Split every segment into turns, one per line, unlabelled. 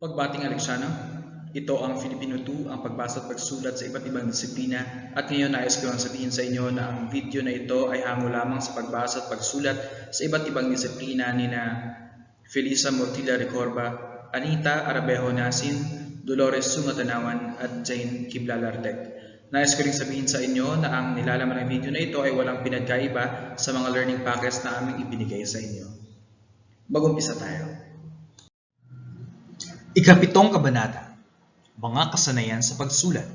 Pagbating Aleksandro, ito ang Filipino 2, ang pagbasa at pagsulat sa iba't ibang disiplina. At ngayon nais ko lang sabihin sa inyo na ang video na ito ay hango lamang sa pagbasa at pagsulat sa iba't ibang disiplina ni na Felisa Mortilla Recorba, Anita Arabejo Nasin, Dolores Sungatanawan at Jane Kiblalartek. Nais ko rin sabihin sa inyo na ang nilalaman ng video na ito ay walang pinagkaiba sa mga learning packets na aming ibinigay sa inyo. Mag-umpisa tayo. Ikapitong kabanata, mga kasanayan sa pagsulat.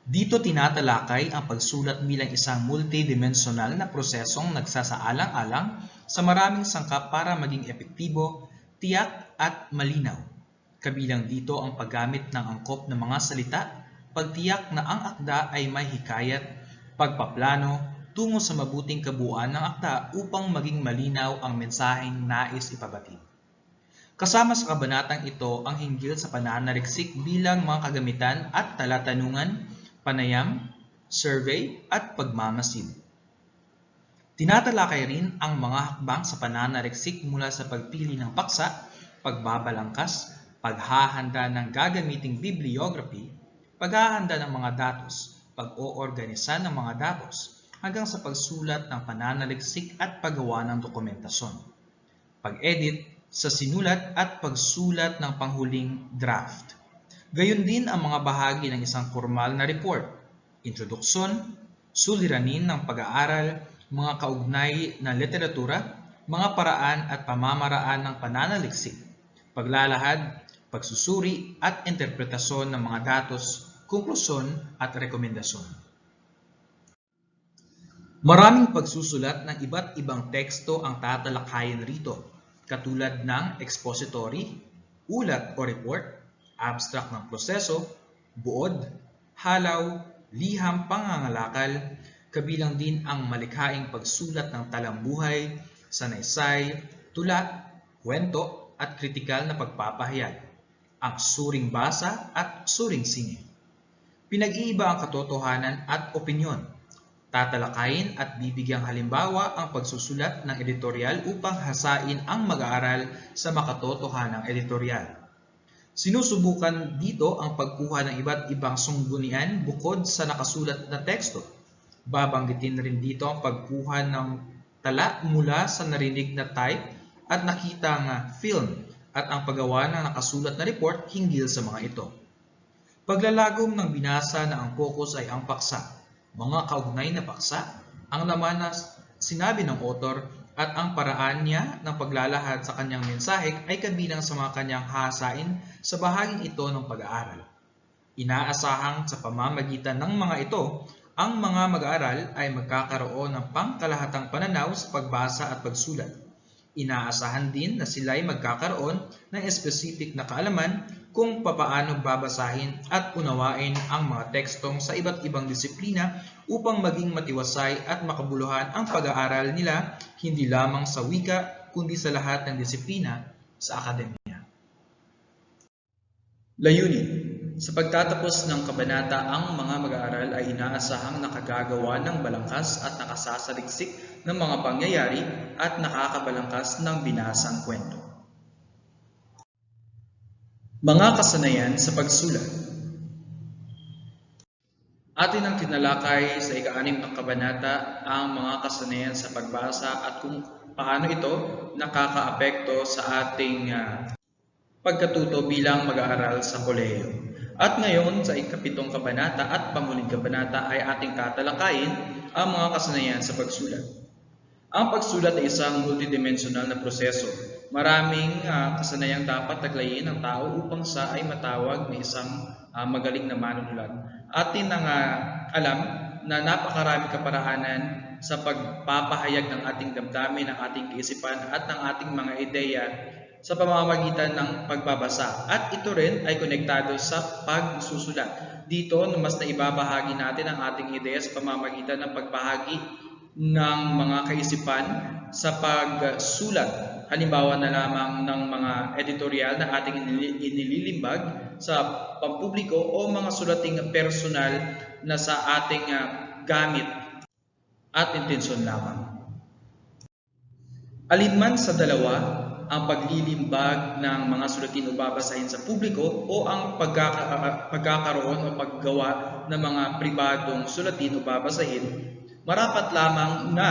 Dito tinatalakay ang pagsulat bilang isang multidimensional na prosesong nagsasaalang-alang sa maraming sangkap para maging epektibo, tiyak at malinaw. Kabilang dito ang paggamit ng angkop ng mga salita, pagtiyak na ang akda ay may hikayat, pagpaplano tungo sa mabuting kabuuan ng akda upang maging malinaw ang mensaheng nais ipabatid. Kasama sa kabanatang ito ang hinggil sa pananaliksik bilang mga kagamitan at talatanungan, panayam, survey at pagmamasid. Tinatalakay rin ang mga hakbang sa pananaliksik mula sa pagpili ng paksa, pagbabalangkas, paghahanda ng gagamiting bibliography, paghahanda ng mga datos, pag-oorganisa ng mga datos, hanggang sa pagsulat ng pananaliksik at paggawa ng dokumentasyon, pag-edit, sa sinulat at pagsulat ng panghuling draft. Gayon din ang mga bahagi ng isang formal na report, introduksyon, suliranin ng pag-aaral, mga kaugnay na literatura, mga paraan at pamamaraan ng pananaliksik, paglalahad, pagsusuri at interpretasyon ng mga datos, konklusyon at rekomendasyon. Maraming pagsusulat ng iba't ibang teksto ang tatalakayin rito, katulad ng expository, ulat o report, abstract ng proseso, buod, halaw, liham pangangalakal, kabilang din ang malikhaing pagsulat ng talambuhay, sanaysay, tula, kwento at kritikal na pagpapahayag, ang suring basa at suring sine. Pinag-iiba ang katotohanan at opinyon. Tatalakayin at bibigyang halimbawa ang pagsusulat ng editorial upang hasain ang mag-aaral sa makatotohanang editorial. Sinusubukan dito ang pagkuha ng iba't ibang sunggunian bukod sa nakasulat na teksto. Babanggitin rin dito ang pagkuha ng tala mula sa narinig na type at nakitang film at ang paggawa ng nakasulat na report hinggil sa mga ito. Paglalagom ng binasa na ang focus ay ang paksa, mga kaugnay na paksa, ang laman na sinabi ng author at ang paraan niya ng paglalahad sa kanyang mensahe ay kabilang sa mga kanyang hasain sa bahaging ito ng pag-aaral. Inaasahang sa pamamagitan ng mga ito, ang mga mag-aaral ay magkakaroon ng pangkalahatang pananaw sa pagbasa at pagsulat. Inaasahan din na sila ay magkakaroon ng specific na kaalaman kung papaano babasahin at unawain ang mga tekstong sa iba't ibang disiplina upang maging matiwasay at makabuluhan ang pag-aaral nila hindi lamang sa wika kundi sa lahat ng disiplina sa akademya. Layunin. Sa pagtatapos ng kabanata, ang mga mag-aaral ay inaasahang nakagagawa ng balangkas at nakasasaliksik ng mga pangyayari at nakakabalangkas ng binasang kwento. Mga kasanayan sa pagsulat. Atin ang tinalakay sa ika-6 ng kabanata ang mga kasanayan sa pagbasa at kung paano ito nakakaapekto sa ating pagkatuto bilang mag-aaral sa kolehiyo. At ngayon sa ika-7 kabanata at panghuling kabanata ay ating tatalakayin ang mga kasanayan sa pagsulat. Ang pagsulat ay isang multidimensional na proseso. Maraming kasanayang dapat taglayin ng tao upang siya ay matawag na isang magaling na manunulat. Atin ang alam na napakarami kaparaanan sa pagpapahayag ng ating damdamin, ng ating kaisipan at ng ating mga ideya sa pamamagitan ng pagbabasa. At ito rin ay konektado sa pagsusulat. Dito, mas naibabahagi natin ang ating ideya sa pamamagitan ng pagbahagi ng mga kaisipan sa pagsulat. Halimbawa na lamang ng mga editorial na ating inililimbag sa pampubliko o mga sulating personal na sa ating gamit at intensyon lamang. Alinman sa dalawa ang paglilimbag ng mga sulatin o babasahin sa publiko o ang pagkakaroon o paggawa ng mga pribadong sulatin o babasahin, marapat lamang na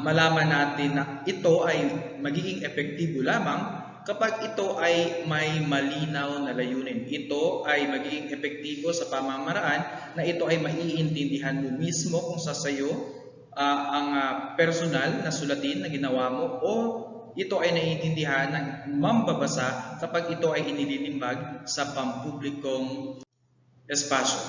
malaman natin na ito ay magiging epektibo lamang kapag ito ay may malinaw na layunin. Ito ay magiging epektibo sa pamamaraan na ito ay maiintindihan mo mismo kung sa sayo ang personal na sulatin na ginawa mo o ito ay naiintindihan ng mambabasa kapag ito ay inililimbag sa pampublikong espasyo.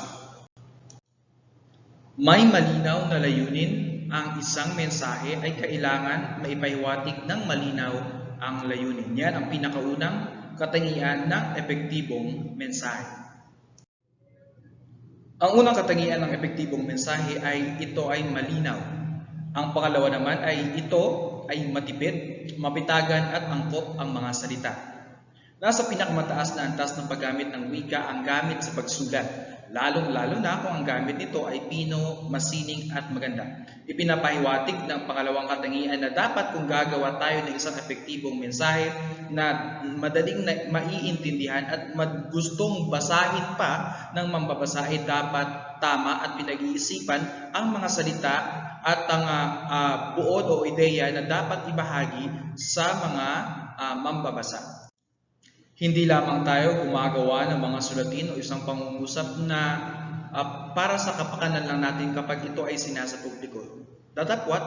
May malinaw na layunin. Ang isang mensahe ay kailangan maipahiwatig ng malinaw ang layunin. Yan ang pinakaunang katangian ng epektibong mensahe. Ang unang katangian ng epektibong mensahe ay ito ay malinaw. Ang pangalawa naman ay ito ay matipid, mapitagan at angkop ang mga salita. Nasa pinakamataas na antas ng paggamit ng wika ang gamit sa pagsulat, lalong-lalo na kung ang gamit nito ay pino, masining at maganda. Ipinapahiwatig ng pangalawang katangian na dapat kung gagawa tayo ng isang epektibong mensahe na madaling maiintindihan at gustong basahin pa ng mambabasa ay dapat tama at pinag-iisipan ang mga salita at ang buod o ideya na dapat ibahagi sa mga mambabasa. Hindi lamang tayo gumagawa ng mga sulatin o isang pangungusap na para sa kapakanan lang natin kapag ito ay sinasa publiko. Datapwat,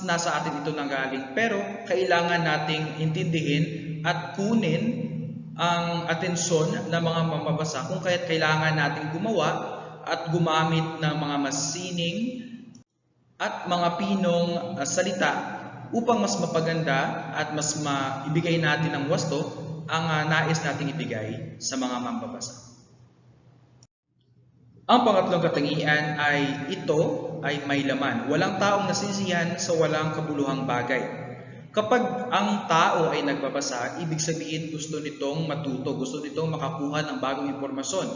nasa atin ito nanggaling. Pero kailangan nating intindihin at kunin ang atensyon ng mga mamabasa kung kaya't kailangan nating gumawa at gumamit ng mga masining at mga pinong salita upang mas mapaganda at mas maibigay natin ng wasto ang nais nating ibigay sa mga mambabasa. Ang pangatlong katangian ay ito ay may laman. Walang taong nasisiyahan sa walang kabuluhang bagay. Kapag ang tao ay nagbabasa, ibig sabihin gusto nitong matuto, gusto nitong makakuha ng bagong impormasyon.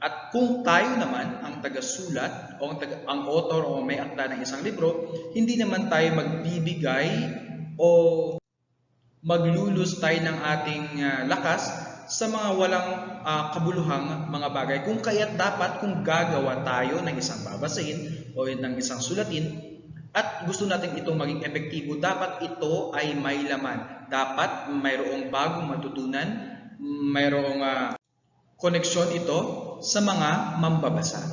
At kung tayo naman ang tagasulat o ang author o may akda ng isang libro, hindi naman tayo magbibigay o maglulus tayo ng ating lakas sa mga walang kabuluhang mga bagay. Kung kaya't dapat kung gagawa tayo ng isang babasahin o ng isang sulatin at gusto natin itong maging epektibo, dapat ito ay may laman. Dapat mayroong bagong matutunan, mayroong koneksyon ito sa mga mambabasa.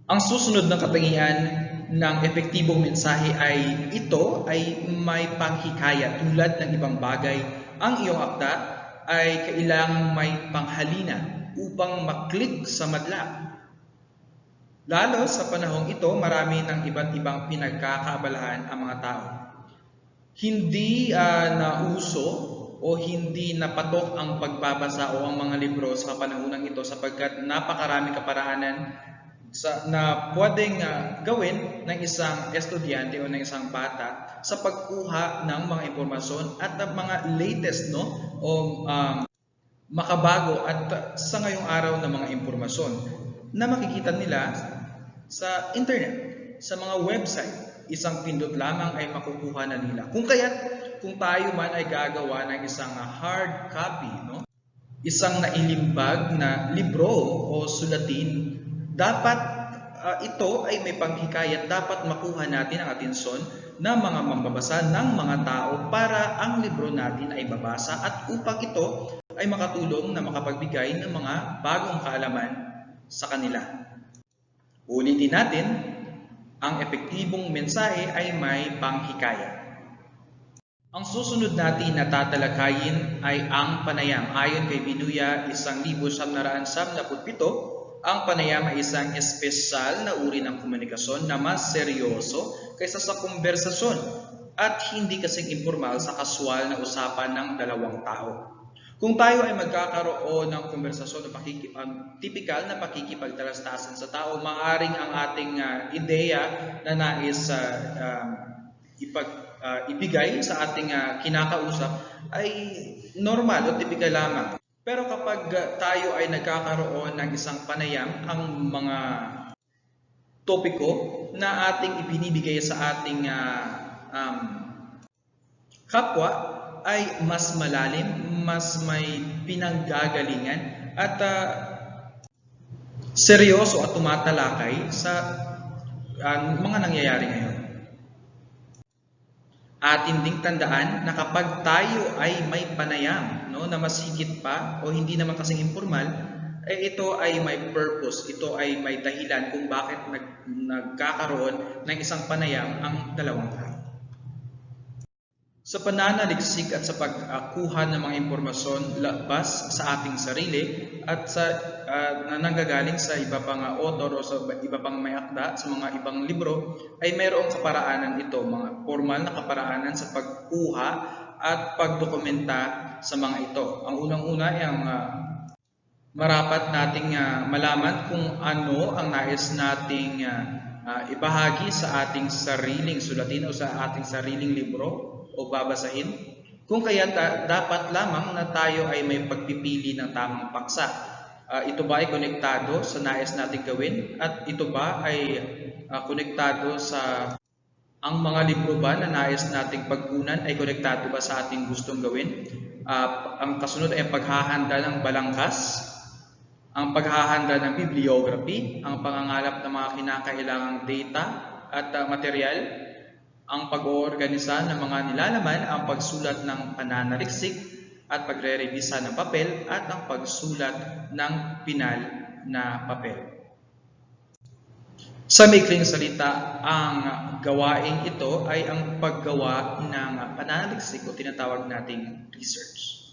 Ang susunod na katangian ng epektibong mensahe ay ito ay may panghikaya tulad ng ibang bagay. Ang iyong akda ay kailangang may panghalina upang maklik sa madla. Lalo sa panahong ito, marami ng iba't ibang pinagkakaabalahan ang mga tao. Hindi nauso o hindi napatok ang pagbabasa o ang mga libro sa panahonang ito sapagkat napakarami kaparaanan na pwedeng gawin ng isang estudyante o ng isang bata sa pagkuha ng mga impormasyon at ng mga latest o makabago at sa ngayong araw na mga impormasyon na makikita nila sa internet, sa mga website. Isang pindot lamang ay makukuha na nila. Kung tayo man ay gagawa ng isang hard copy, isang nailimbag na libro o sulatin, dapat ito ay may panghikayat, dapat makuha natin ang atensyon ng mga mambabasa ng mga tao para ang libro natin ay babasa at upang ito ay makatulong na makapagbigay ng mga bagong kaalaman sa kanila. Ulitin natin, ang epektibong mensahe ay may panghikayat. Ang susunod natin na tatalakayin ay ang panayam. Ayon kay Binuya 1977, ang panayam ay isang espesyal na uri ng komunikasyon na mas seryoso kaysa sa konversasyon at hindi kasing informal sa kaswal na usapan ng dalawang tao. Kung tayo ay magkakaroon ng konversasyon o tipikal na pakikipagtalastasan sa tao, maaaring ang ating ideya na nais ibigay sa ating kinakausap ay normal o tipikal lamang. Pero kapag tayo ay nagkakaroon ng isang panayam, ang mga topiko na ating ibinibigay sa ating Kapwa ay mas malalim, mas may pinanggagalingan at seryoso at tumatalakay sa mga nangyayari ngayon. At hinding tandaan na kapag tayo ay may panayam, no, na mas higit pa o hindi naman kasing informal, ito ay may purpose, ito ay may dahilan kung bakit nagkakaroon ng isang panayam ang dalawang tao. Sa pananaliksik at sa pagkuha ng mga impormasyon labas sa ating sarili at sa nanggagaling sa iba pang author o sa iba pang may akda, sa mga ibang libro, ay mayroong kaparaanan ito, mga formal na kaparaanan sa pagkuha at pagdokumenta sa mga ito. Ang unang-una ay ang marapat nating malaman kung ano ang nais nating ibahagi sa ating sariling sulatin o sa ating sariling libro o babasahin. Kung kaya dapat lamang na tayo ay may pagpipili ng tamang paksa. Ito ba ay konektado sa nais nating gawin? At ito ba ay konektado sa ang mga libro ba na nais nating pagkunan ay konektado ba sa ating gustong gawin? Ang kasunod ay paghahanda ng balangkas, ang paghahanda ng bibliography, ang pangangalap ng mga kinakailangang data at material, ang pag-oorganisa ng mga nilalaman, ang pagsulat ng pananaliksik at pagre-revisa ng papel at ang pagsulat ng pinal na papel. Sa maikling salita, ang gawain ito ay ang paggawa ng pananaliksik o tinatawag nating research.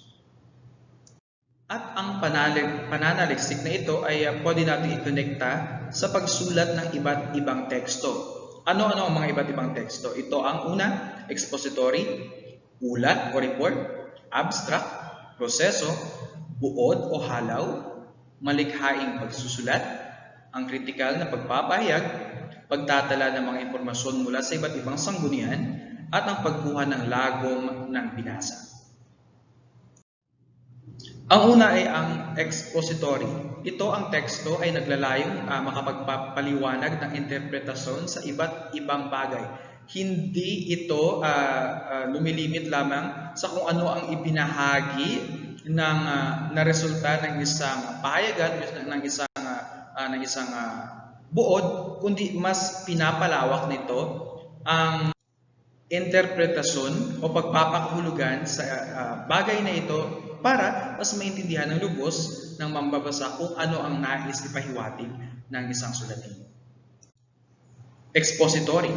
At ang pananaliksik na ito ay pwede natin i-connecta sa pagsulat ng iba't ibang teksto. Ano-ano ang mga iba't ibang teksto? Ito ang una, expository, ulat o report, abstract, proseso, buod o halaw, malikhaing pagsusulat, ang kritikal na pagpapahayag, pagtatala ng mga impormasyon mula sa iba't ibang sanggunian, at ang pagkuha ng lagom ng binasa. Ang una ay ang expository. Ito ang teksto ay naglalayong makapagpapaliwanag ng interpretasyon sa iba't ibang bagay. Hindi ito lumilimit lamang sa kung ano ang ibinahagi ng na resulta ng isang pahayagan, ng isang buod, kundi mas pinapalawak nito ang interpretasyon o pagpapakahulugan sa bagay na ito para mas maintindihan ng lubos ng mambabasa kung ano ang nais ipahiwatig ng isang sulatin. Expository.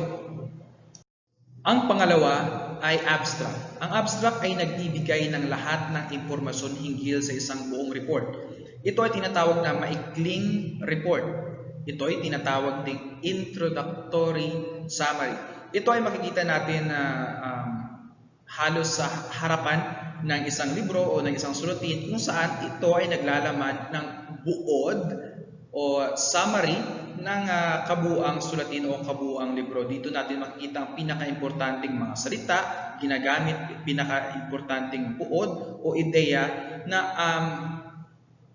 Ang pangalawa ay abstract. Ang abstract ay nagbibigay ng lahat ng impormasyon hinggil sa isang buong report. Ito ay tinatawag na maikling report. Ito ay tinatawag ding introductory summary. Ito ay makikita natin na halos sa harapan ng isang libro o ng isang sulatin kung saan ito ay naglalaman ng buod o summary ng kabuuang sulatin o kabuuang libro. Dito natin makikita ang pinaka-importanting mga salita, ginagamit pinaka-importanting buod o ideya na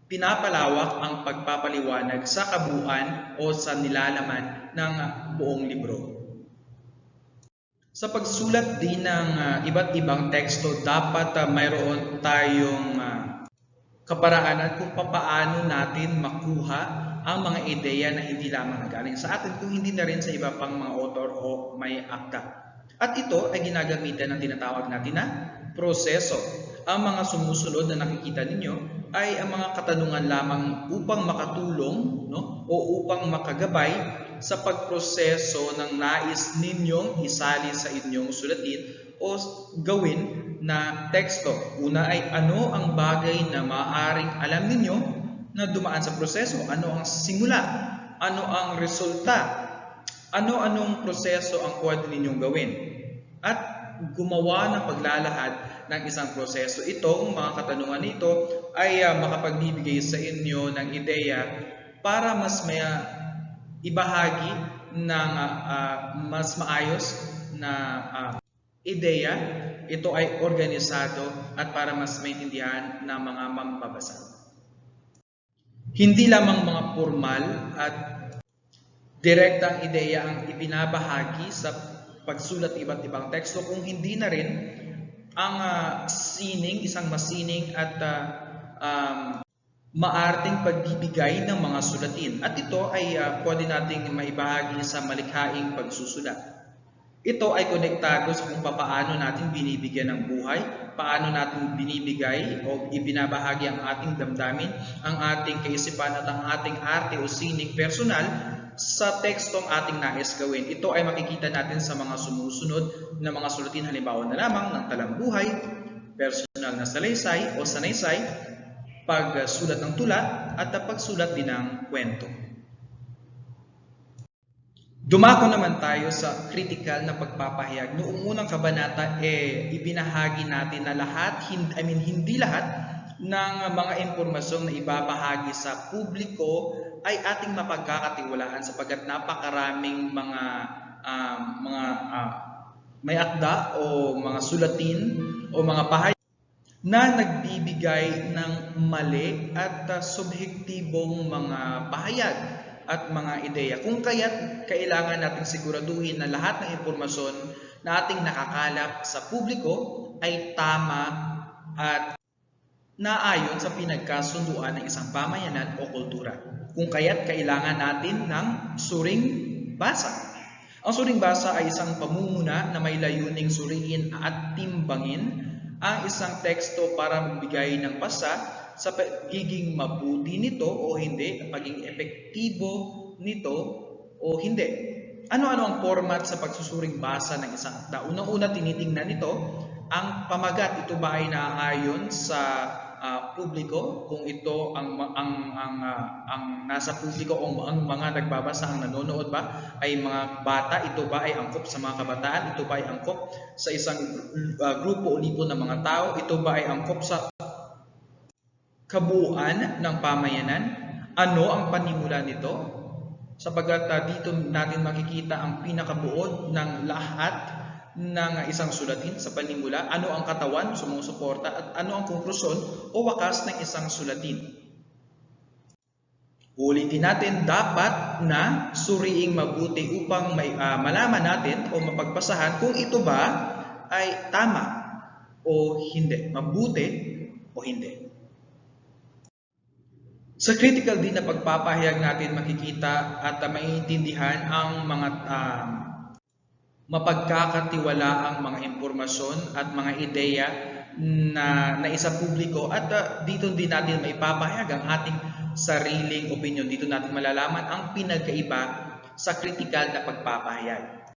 pinapalawak ang pagpapaliwanag sa kabuuan o sa nilalaman ng buong libro. Sa pagsulat din ng iba't ibang teksto, dapat mayroon tayong kaparaanan kung paano natin makuha ang mga ideya na hindi lamang nagaling sa atin, kung hindi na rin sa iba pang mga author o may akda. At ito ay ginagamitan ng tinatawag natin na proseso. Ang mga sumusunod na nakikita ninyo ay ang mga katanungan lamang upang makatulong, o upang makagabay sa pagproseso ng nais ninyong isali sa inyong sulatin o gawin na teksto. Una ay ano ang bagay na maaaring alam ninyo na dumaan sa proseso? Ano ang simula? Ano ang resulta? Ano-anong proseso ang pwede ninyong gawin? At gumawa ng paglalahad ng isang proseso. Itong mga katanungan nito ay makapagbibigay sa inyo ng ideya para mas may ibahagi ng mas maayos na ideya. Ito ay organisado at para mas maintindihan ng mga mambabasa. Hindi lamang mga formal at direktang ideya ang ibinabahagi sa pagsulat iba't ibang teksto, kung hindi na rin ang isang masining at maarting pagbibigay ng mga sulatin. At ito ay pwede nating maibahagi sa malikhaing pagsusulat. Ito ay konektado sa kung paano natin binibigyan ng buhay, paano natin binibigay o ibinabahagi ang ating damdamin, ang ating kaisipan at ang ating arte o sining personal sa tekstong ating nais gawin. Ito ay makikita natin sa mga sumusunod na mga sulatin, halimbawa na lamang ng talambuhay, personal na salaysay o sanaysay, pagsulat ng tula at pagsulat din ng kwento. Dumako naman tayo sa critical na pagpapahayag. Noong unang kabanata, ibinahagi natin na hindi lahat ng mga impormasyong na ibabahagi sa publiko ay ating mapagkakatiwalaan sapagkat napakaraming may akda o mga sulatin o mga pahayag na nagbibigay ng mali at subhektibong mga pahayag at mga ideya. Kung kaya't kailangan nating siguraduhin na lahat ng impormasyon na ating nakakalap sa publiko ay tama at naayon sa pinagkasunduan ng isang pamayanan o kultura. Kung kaya't kailangan natin ng suring basa. Ang suring basa ay isang pamumuna na may layuning suriin at timbangin ang isang teksto para magbigay ng pasa sa pagiging mabuti nito o hindi, pagiging epektibo nito o hindi. Ano-ano ang format sa pagsusuring basa ng isang akda? Unang-una tinitingnan nito ang pamagat. Ito ba ay naaayon sa publiko? Kung ito ang nasa publiko o ang mga nagbabasa, ang nanonood ba ay mga bata? Ito ba ay angkop sa mga kabataan? Ito ba ay angkop sa isang grupo o libo ng mga tao? Ito ba ay angkop sa kabuuan ng pamayanan? Ano ang panimula nito? Sapagat dito natin makikita ang pinakabuod ng lahat ng isang sulatin sa panimula. Ano ang katawan, sumusuporta, at ano ang konklusyon o wakas ng isang sulatin. Ulitin natin, dapat na suriing mabuti upang malaman natin o mapagpasahan kung ito ba ay tama o hindi, mabuti o hindi. Sa critical din na pagpapahayag natin makikita at maiintindihan ang mga mapagkakatiwalaang mga impormasyon at mga ideya na isa publiko at dito din natin maipapahayag ang ating sariling opinion. Dito natin malalaman ang pinagkaiba sa critical na pagpapahayag.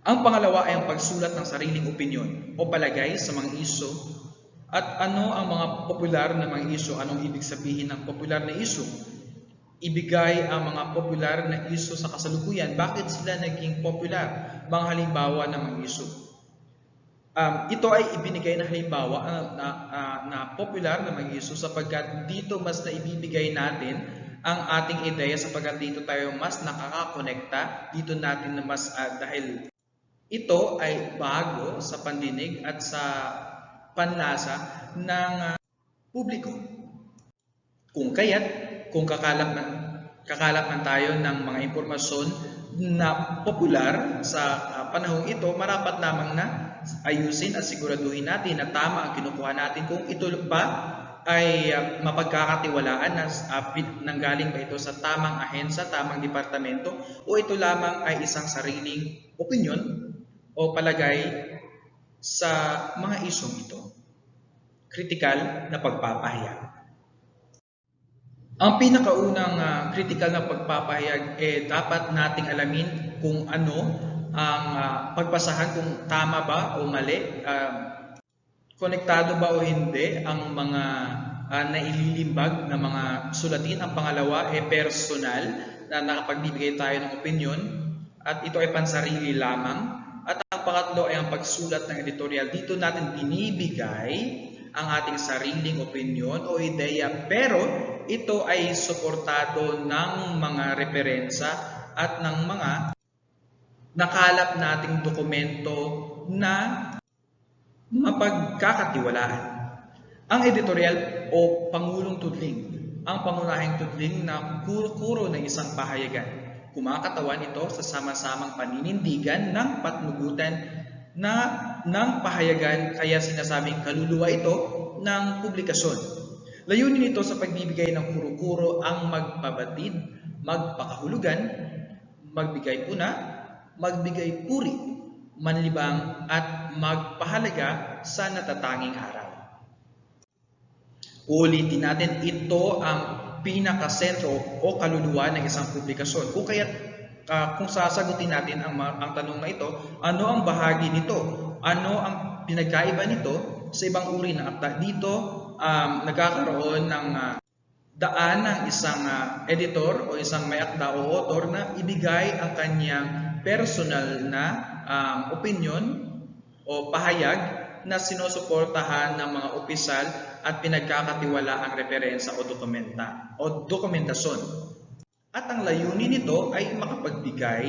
Ang pangalawa ay ang pagsulat ng sariling opinion o palagay sa mga isyu. At ano ang mga popular na mga isyu? Anong ibig sabihin ng popular na isyu? Ibigay ang mga popular na isyu sa kasalukuyan. Bakit sila naging popular? Mga halimbawa ng mga isyu. Ito ay ibinigay na halimbawa na popular na mga isyu sapagkat dito mas naibibigay natin ang ating ideya sapagkat dito tayo mas nakakakonekta. Dito natin na mas dahil ito ay bago sa pandinig at sa panlasa ng publiko. Kung kakalap man tayo ng mga impormasyon na popular sa panahong ito, marapat lamang na ayusin at siguraduhin natin na tama ang kinukuha natin. Kung ito ba ay mapagkakatiwalaan na nanggaling ba ito sa tamang ahensya, tamang departamento, o ito lamang ay isang sariling opinion o palagay sa mga isyong ito. Critical na pagpapahayag. Ang pinakaunang critical na pagpapahayag dapat nating alamin kung ano ang pagbasahan, kung tama ba o mali, konektado ba o hindi ang mga naililimbag na mga sulatin. Ang pangalawa ay personal na nakapagbibigay tayo ng opinion at ito ay pansarili lamang. At ang pangatlo ay ang pagsulat ng editorial. Dito natin binibigay ang ating sariling opinion o ideya, pero ito ay suportado ng mga referensya at ng mga nakalap nating dokumento na mapagkakatiwalaan. Ang editorial o pangulong tudling, ang pangunahing tudling na kuro ng isang pahayagan. Kumakatawan ito sa sama-samang paninindigan ng patnugutan ng pahayagan, kaya sinasabing kaluluwa ito ng publikasyon. Layunin nito sa pagbibigay ng kuro-kuro ang magpabatid, magpakahulugan, magbigay puna, magbigay puri, manlibang at magpahalaga sa natatanging aral. Ulitin natin, ito ang pinakasentro o kaluluwa ng isang publikasyon. Kung sasagutin natin ang tanong na ito, ano ang bahagi nito? Ano ang pinagkaiba nito sa ibang uri ng akda? Dito nagkakaroon ng daan ng isang editor o isang may akda o author na ibigay ang kanyang personal na opinion o pahayag na sinusuportahan ng mga opisyal at pinagkakatiwala ang referensya o dokumentasyon. At ang layunin nito ay makapagbigay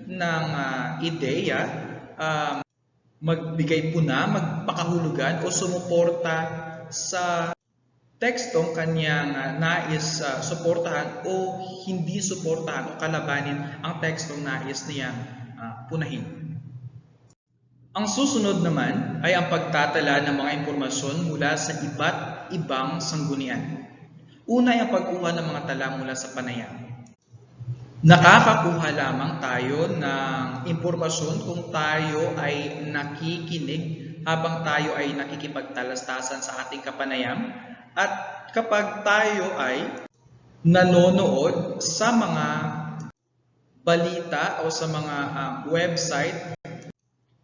ng ideya, magbigay puna, magpakahulugan o sumuporta sa tekstong kanyang nais suportahan o hindi suportahan o kalabanin ang tekstong nais niyang punahin. Ang susunod naman ay ang pagtatala ng mga impormasyon mula sa iba't ibang sanggunian. Una ay ang pagkuha ng mga tala mula sa panayam. Nakakakuha lamang tayo ng impormasyon kung tayo ay nakikinig habang tayo ay nakikipagtalastasan sa ating kapanayam at kapag tayo ay nanonood sa mga balita o sa mga website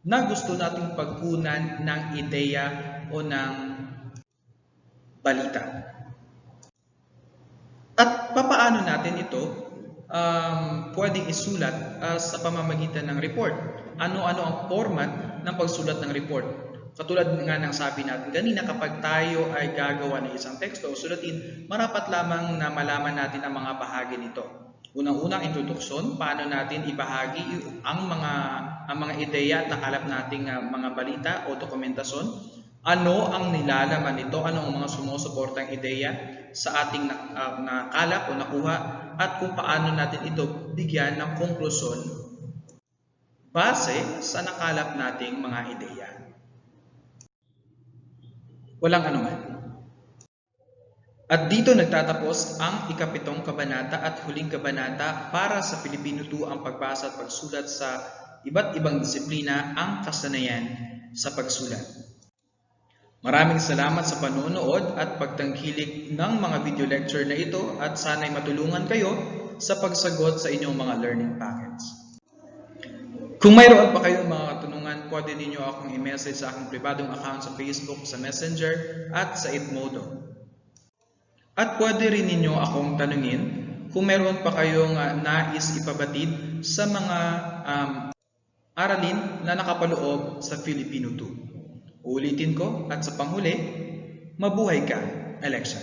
na gusto nating pagkunan ng ideya o ng balita. At papaano natin ito pwedeng isulat sa pamamagitan ng report? Ano-ano ang format ng pagsulat ng report? Katulad nga ng sabi natin kanina, kapag tayo ay gagawa ng isang teksto o sulatin, marapat lamang na malaman natin ang mga bahagi nito. Unang-unang introduksyon, paano natin ibahagi ang mga ideya at nakalap nating mga balita o dokumentasyon. Ano ang nilalaman nito? Ano ang mga sumusuportang ideya sa ating nakalap o nakuha? At kung paano natin ito bigyan ng konklusyon base sa nakalap nating mga ideya. Walang anuman. At dito nagtatapos ang ikapitong kabanata at huling kabanata para sa Filipino 2 ang pagbasa at pagsulat sa iba't ibang disiplina ang kasanayan sa pagsulat. Maraming salamat sa panonood at pagtangkilik ng mga video lecture na ito at sana'y matulungan kayo sa pagsagot sa inyong mga learning packets. Kung mayroon pa kayong mga katanungan, pwede ninyo akong i-message sa aking pribadong account sa Facebook, sa Messenger at sa Edmodo. At pwede rin ninyo akong tanungin kung mayroon pa kayong nais ipabatid sa mga aralin na nakapaloob sa Filipino 2. Ulitin ko at sa panghuli, mabuhay ka, election!